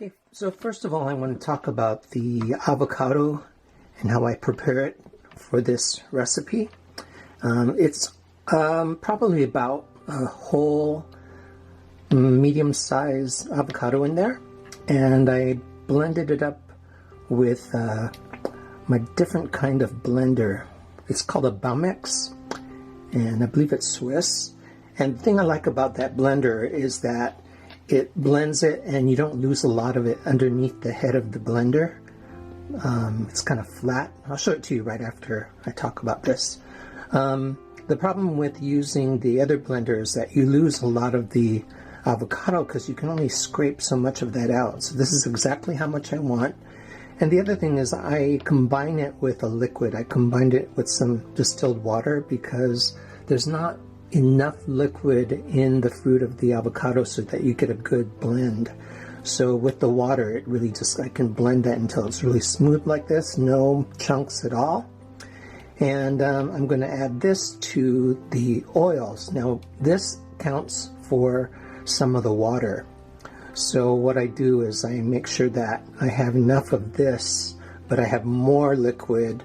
Okay, so first of all, I want to talk about the avocado and how I prepare it for this recipe. It's probably about a whole medium-sized avocado in there, and I blended it up with my different kind of blender. It's called a Baumix, and I believe it's Swiss. And the thing I like about that blender is that it blends it and you don't lose a lot of it underneath the head of the blender. It's kind of flat. I'll show it to you right after I talk about this. The problem with using the other blender is that you lose a lot of the avocado because you can only scrape so much of that out. So this is exactly how much I want. And the other thing is I combine it with a liquid. I combined it with some distilled water because there's not enough liquid in the fruit of the avocado so that you get a good blend. So with the water, it really just, I can blend that until it's really smooth like this, no chunks at all. And I'm going to add this to the oils. Now this counts for some of the water. So what I do is I make sure that I have enough of this, but I have more liquid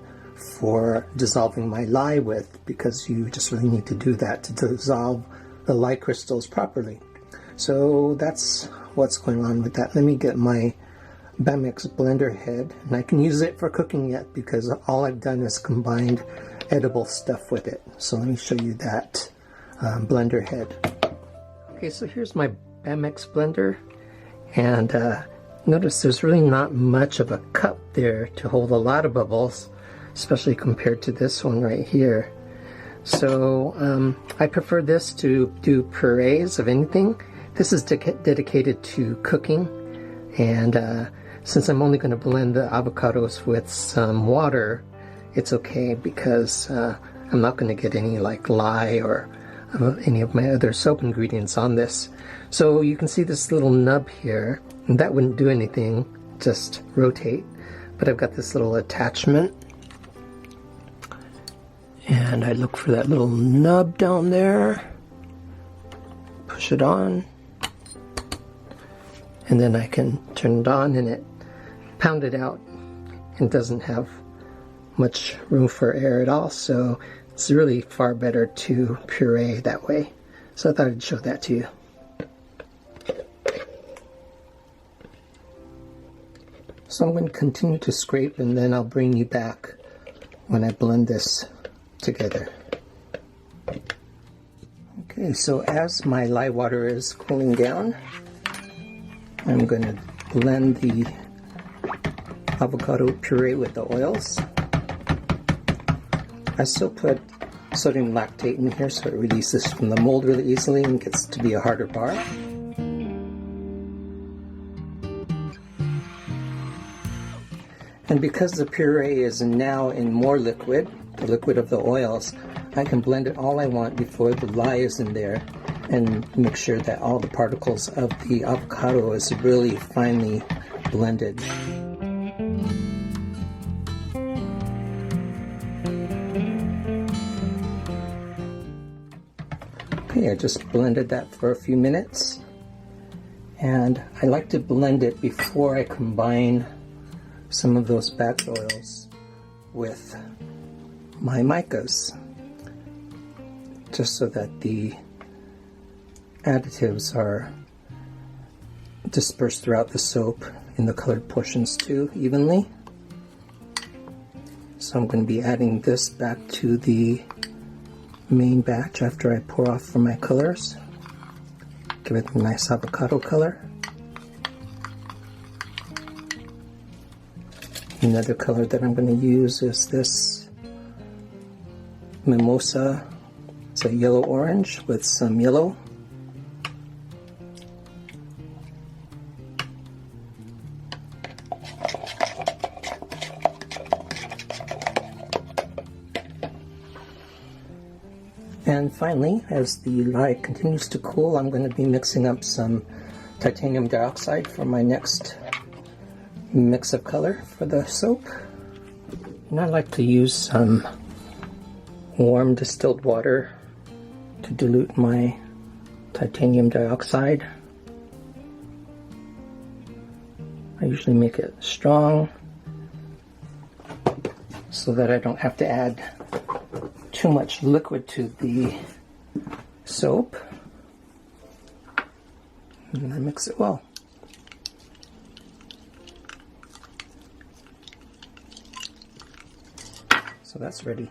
for dissolving my lye with, because you just really need to do that to dissolve the lye crystals properly. So that's what's going on with that. Let me get my Baumix blender head, and I can use it for cooking yet because all I've done is combined edible stuff with it. So let me show you that blender head. Okay, so here's my Baumix blender, and notice there's really not much of a cup there to hold a lot of bubbles, especially compared to this one right here. So I prefer this to do purees of anything. This is dedicated to cooking, and since I'm only going to blend the avocados with some water, it's okay because I'm not going to get any like lye or any of my other soap ingredients on this. So you can see this little nub here, and that wouldn't do anything, just rotate. But I've got this little attachment, and I look for that little nub down there, push it on, and then I can turn it on and it pound it out, and doesn't have much room for air at all, so it's really far better to puree that way. So I thought I'd show that to you. So I'm going to continue to scrape, and then I'll bring you back when I blend this together. Okay, so as my lye water is cooling down, I'm going to blend the avocado puree with the oils. I still put sodium lactate in here so it releases from the mold really easily and gets to be a harder bar. And because the puree is now in more liquid, the liquid of the oils, I can blend it all I want before the lye is in there and make sure that all the particles of the avocado is really finely blended. Okay, I just blended that for a few minutes, and I like to blend it before I combine some of those batch oils with my micas, just so that the additives are dispersed throughout the soap in the colored portions too evenly. So I'm going to be adding this back to the main batch after I pour off from my colors. Give it a nice avocado color. Another color that I'm going to use is this Mimosa. It's a yellow orange with some yellow. And finally, as the lye continues to cool, I'm going to be mixing up some titanium dioxide for my next mix of color for the soap. And I like to use some warm distilled water to dilute my titanium dioxide. I usually make it strong so that I don't have to add too much liquid to the soap. And I mix it well. So that's ready.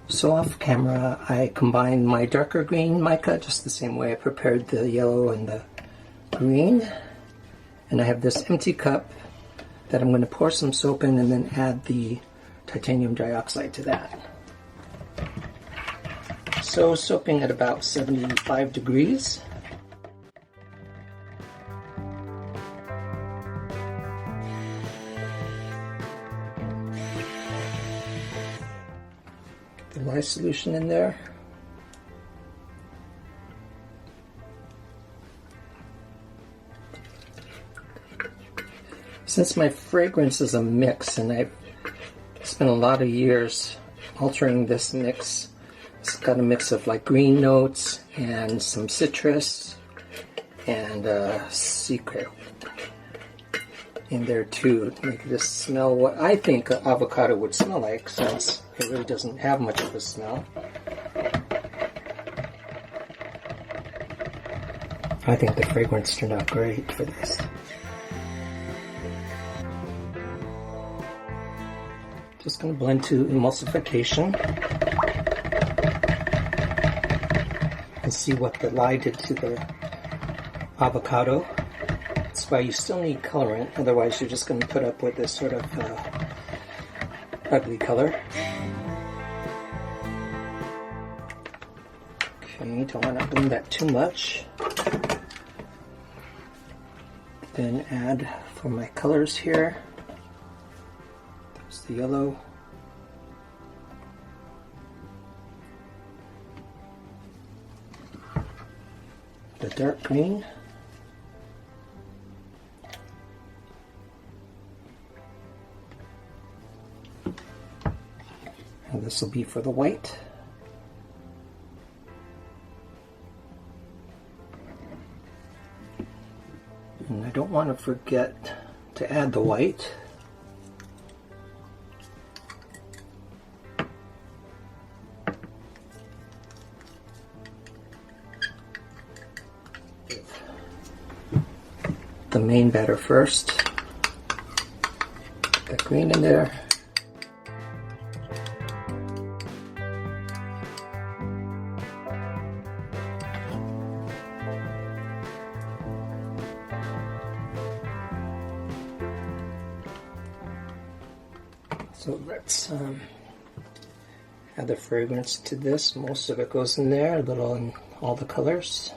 So off camera, I combined my darker green mica just the same way I prepared the yellow and the green. And I have this empty cup that I'm going to pour some soap in and then add the titanium dioxide to that. So soaping at about 75 degrees. Get the lye solution in there. Since my fragrance is a mix and I've spent a lot of years altering this mix, it's got a mix of like green notes and some citrus and secret in there too to make this smell what I think avocado would smell like, since it really doesn't have much of a smell. I think the fragrance turned out great for this. Just going to blend to emulsification and see what the lye did to the avocado. That's why you still need colorant, otherwise you're just going to put up with this sort of ugly color. Okay, don't want to blend that too much. Then add for my colors here. There's the yellow. The dark green. And this will be for the white. And I don't want to forget to add the white. The main batter first. Put that green in there. So let's add the fragrance to this. Most of it goes in there, a little in all the colors.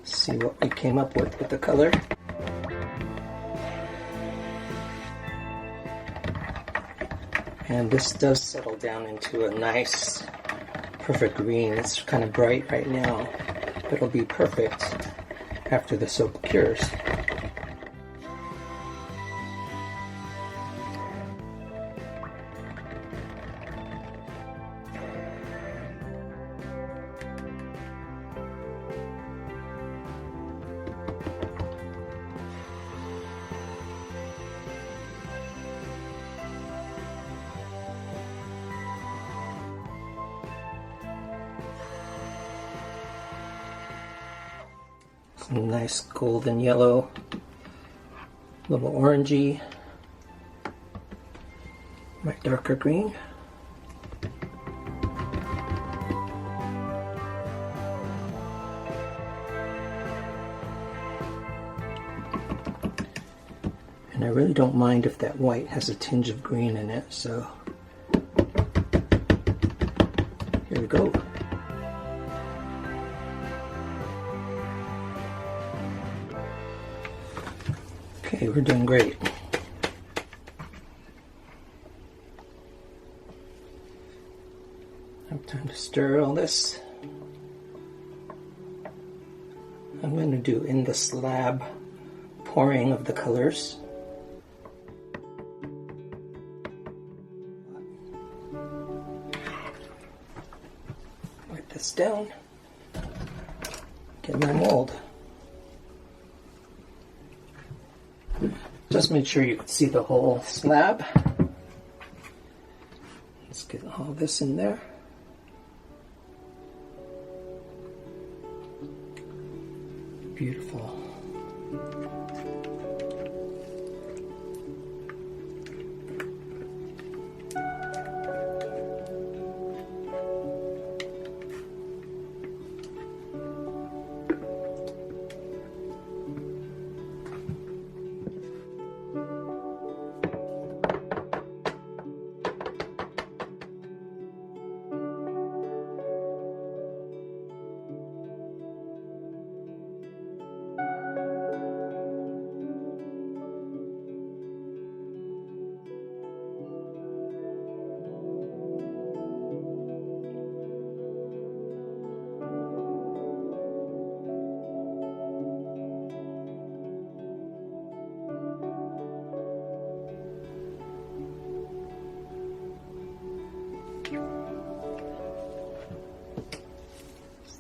See what we came up with the color. And this does settle down into a nice, perfect green. It's kind of bright right now, but it'll be perfect after the soap cures. Some nice golden yellow, a little orangey, my darker green. And I really don't mind if that white has a tinge of green in it, so here we go. Okay, we're doing great. Now time to stir all this. I'm going to do in the slab pouring of the colors. this down, get my mold. Just make sure you can see the whole slab. Let's get all this in there. Beautiful.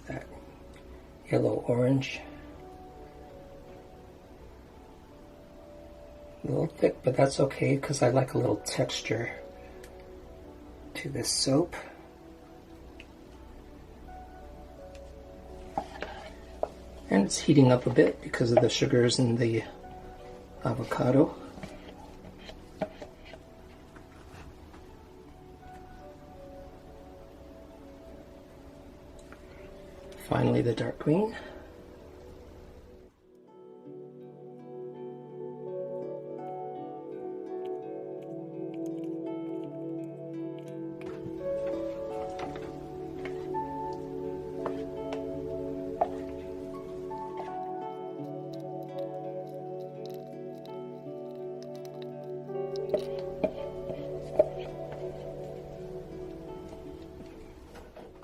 That yellow orange, a little thick, but that's okay because I like a little texture to this soap. And it's heating up a bit because of the sugars in the avocado. Finally, the dark green.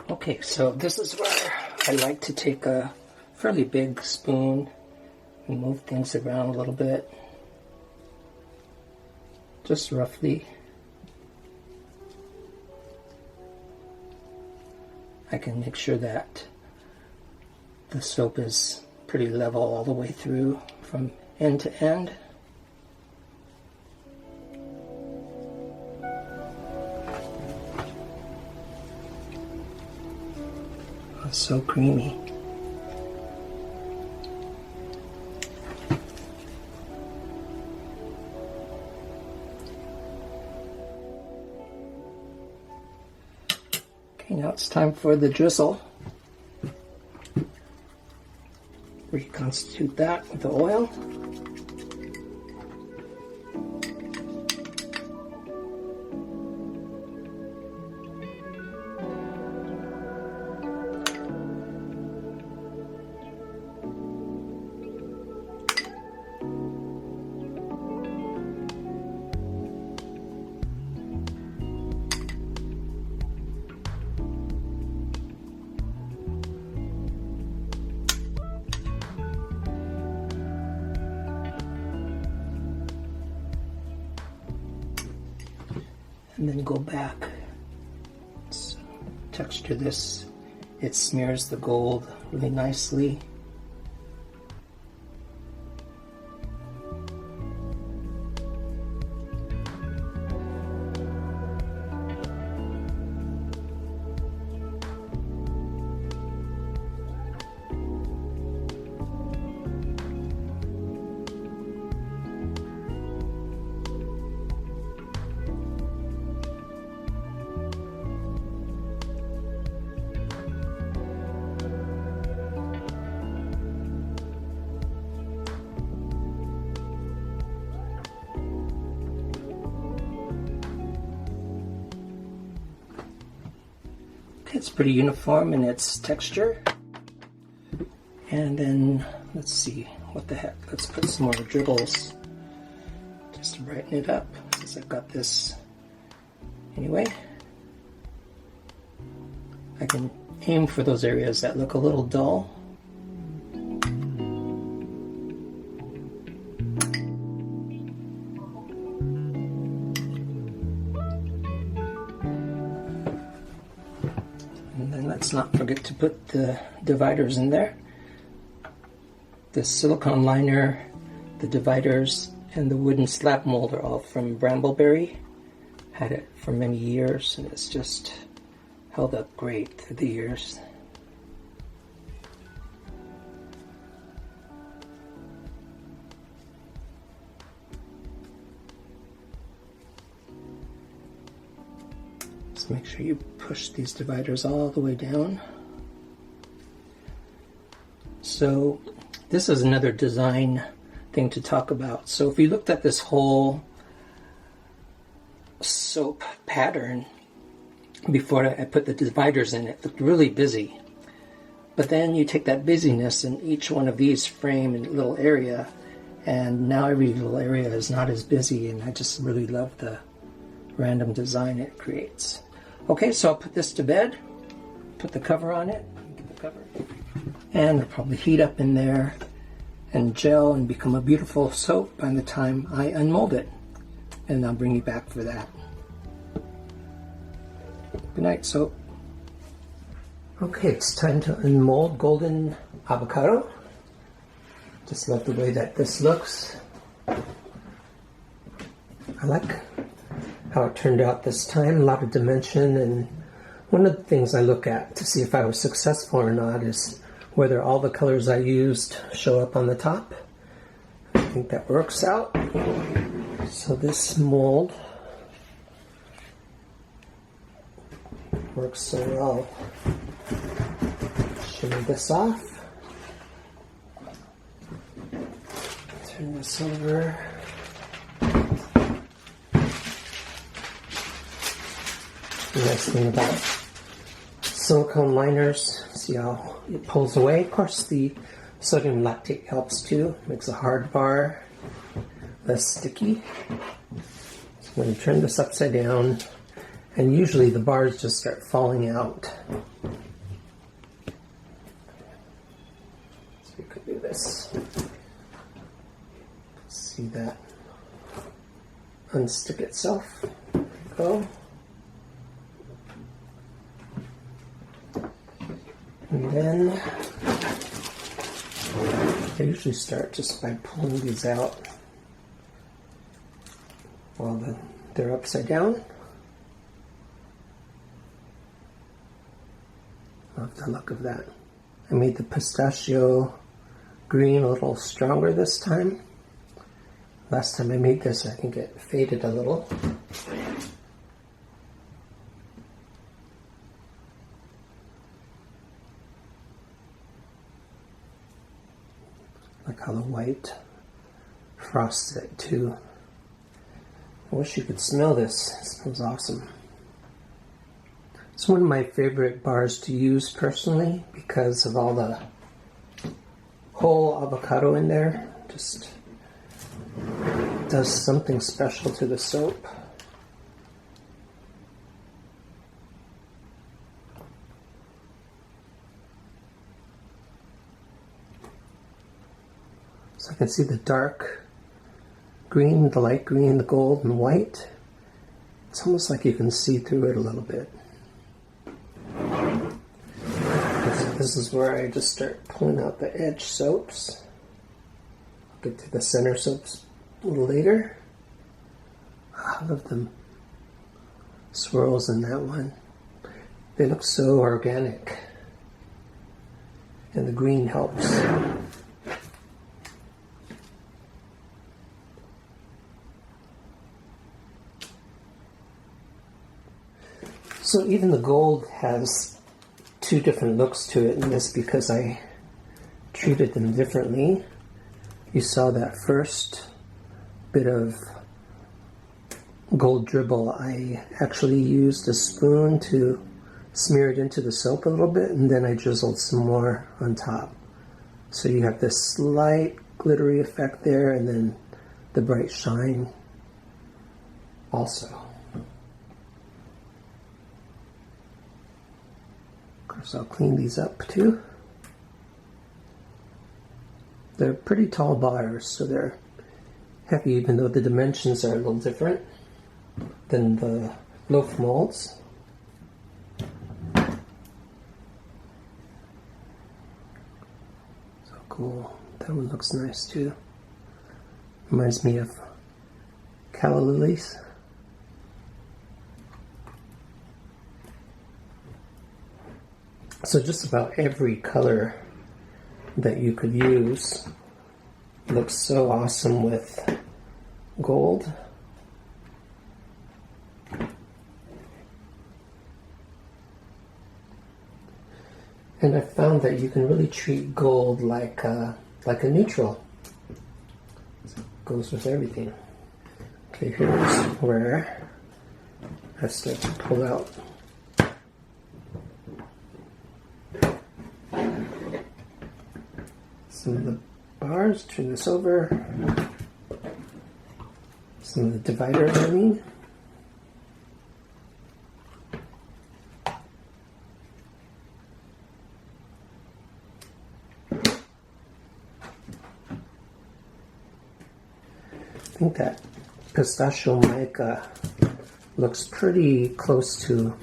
Okay, so this is where I like to take a fairly big spoon and move things around a little bit, just roughly. I can make sure that the soap is pretty level all the way through from end to end. It's so creamy. Okay, now it's time for the drizzle. Reconstitute that with the oil. And then go back. Let's texture this. It smears the gold really nicely. It's pretty uniform in its texture. And then, let's see, what the heck, let's put some more dribbles just to brighten it up, since I've got this anyway. I can aim for those areas that look a little dull. let's not forget to put the dividers in there. The silicone liner, the dividers, and the wooden slab mold are all from Brambleberry. Had it for many years and it's just held up great through the years. Just make sure you push these dividers all the way down. So this is another design thing to talk about. So if you looked at this whole soap pattern before I put the dividers in, it looked really busy. But then you take that busyness and each one of these frame in a little area, and now every little area is not as busy, and I just really love the random design it creates. Okay, so I'll put this to bed, put the cover on it, and it'll probably heat up in there and gel and become a beautiful soap by the time I unmold it. And I'll bring you back for that. Good night, soap. Okay, it's time to unmold golden avocado. Just love the way that this looks. I like how it turned out this time, a lot of dimension, and one of the things I look at to see if I was successful or not is whether all the colors I used show up on the top. I think that works out. So this mold works so well. Shimmy this off. Turn this over. The nice thing about silicone liners, see how it pulls away. Of course, the sodium lactate helps too. Makes a hard bar less sticky. So I'm going to turn this upside down, and usually the bars just start falling out. So we could do this. See that unstick itself. There we go. And then I usually start just by pulling these out while they're upside down. Love the look of that. I made the pistachio green a little stronger this time. Last time I made this, I think it faded a little. Like how the white frosts it too. I wish you could smell this. It smells awesome. It's one of my favorite bars to use personally because of all the whole avocado in there. Just does something special to the soap. So I can see the dark green, the light green, the gold, and white. It's almost like you can see through it a little bit. This is where I just start pulling out the edge soaps. I'll get to the center soaps a little later. I love the swirls in that one. They look so organic. And the green helps. So even the gold has two different looks to it in this because I treated them differently. You saw that first bit of gold dribble. I actually used a spoon to smear it into the soap a little bit, and then I drizzled some more on top. So you have this slight glittery effect there, and then the bright shine also. So I'll clean these up too. They're pretty tall bars, so they're heavy, even though the dimensions are a little different than the loaf molds. Cool. That one looks nice too. Reminds me of calla lilies. So just about every color that you could use looks so awesome with gold. And I found that you can really treat gold like a neutral. It goes with everything. Okay, here's where I start to pull out some of the bars. Turn this over. Some of the dividers, I mean. I think that pistachio mica looks pretty close to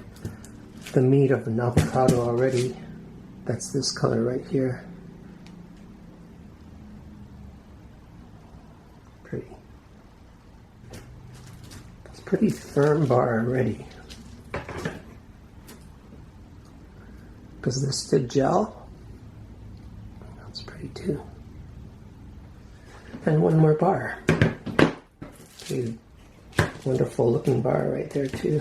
the meat of an avocado already. That's this color right here. Pretty. It's a pretty firm bar already. Because this did gel. That's pretty too. And one more bar. Okay, wonderful looking bar right there too.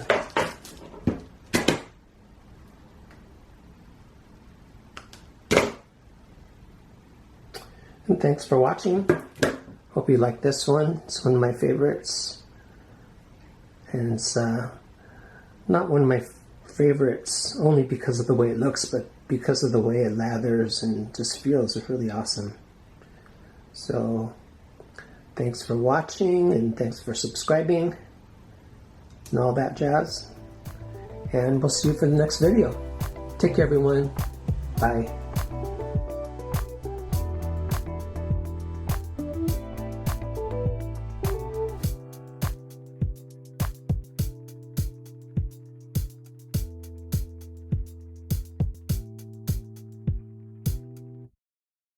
And thanks for watching. Hope you like this one. It's one of my favorites. And it's not one of my favorites only because of the way it looks, but because of the way it lathers and just feels really awesome. So thanks for watching, and thanks for subscribing and all that jazz. And we'll see you for the next video. Take care, everyone. Bye.